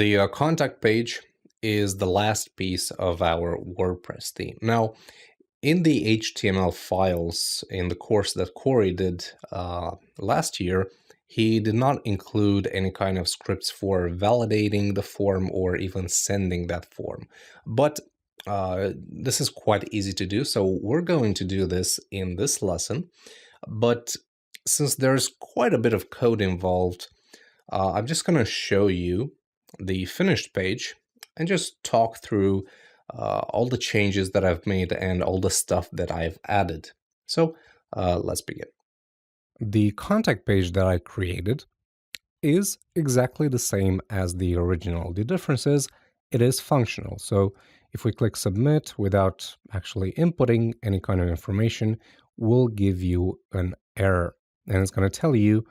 The contact page is the last piece of our WordPress theme. Now, in the HTML files in the course that Corey did last year, he did not include any kind of scripts for validating the form or even sending that form. But this is quite easy to do, so we're going to do this in this lesson. But since there's quite a bit of code involved, I'm just going to show you the finished page and just talk through all the changes that I've made and all the stuff that I've added. So let's begin. The contact page that I created is exactly the same as the original. The difference is it is functional. So if we click submit without actually inputting any kind of information, we'll give you an error. And it's going to tell you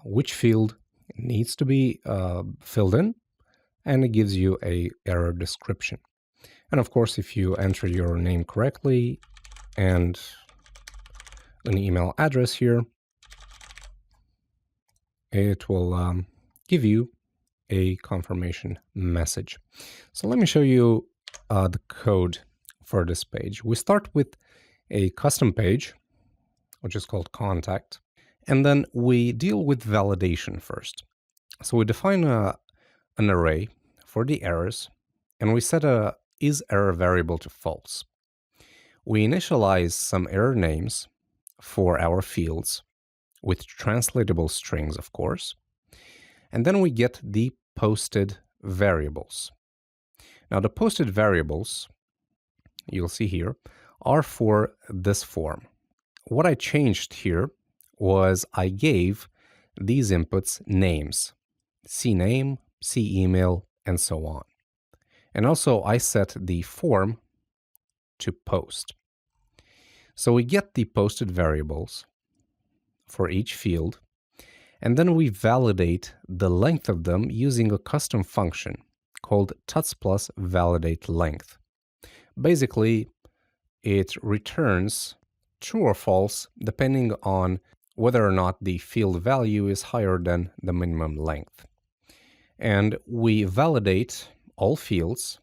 which field needs to be filled in, and it gives you an error description. And of course, if you enter your name correctly and an email address here, it will give you a confirmation message. So let me show you the code for this page. We start with a custom page, which is called contact, and then we deal with validation first. So we define an array for the errors, and we set a isError variable to false. We initialize some error names for our fields with translatable strings, of course, and then we get the posted variables. Now, the posted variables, you'll see here, are for this form. What I changed here was I gave these inputs names, CNAME, CEmail, and so on. And also I set the form to post. So we get the posted variables for each field, and then we validate the length of them using a custom function called tuts+ validate length. Basically, it returns true or false depending on whether or not the field value is higher than the minimum length. And we validate all fields,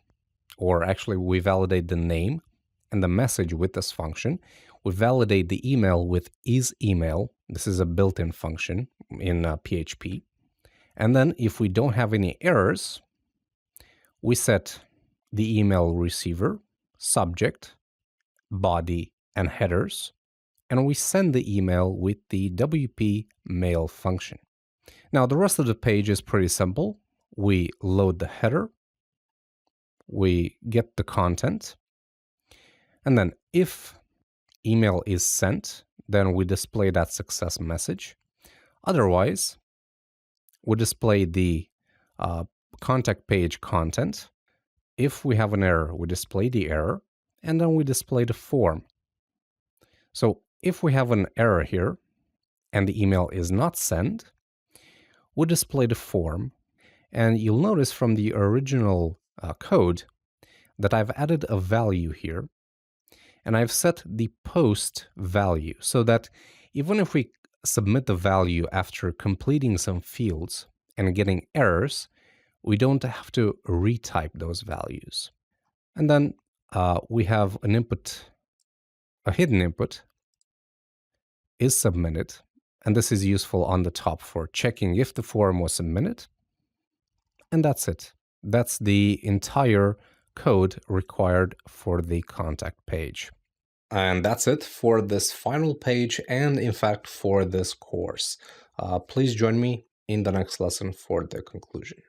or actually we validate the name and the message with this function. We validate the email with isEmail. This is a built-in function in PHP. And then if we don't have any errors, we set the email receiver, subject, body, and headers, and we send the email with the WP mail function. Now, the rest of the page is pretty simple. We load the header, we get the content, and then if email is sent, then we display that success message. Otherwise, we display the contact page content. If we have an error, we display the error, and then we display the form. So if we have an error here and the email is not sent, we display the form. And you'll notice from the original code that I've added a value here, and I've set the post value so that even if we submit the value after completing some fields and getting errors, we don't have to retype those values. And then we have an input, a hidden input is submitted, and this is useful on the top for checking if the form was submitted. And that's it. That's the entire code required for the contact page. And that's it for this final page and, in fact, for this course. Please join me in the next lesson for the conclusion.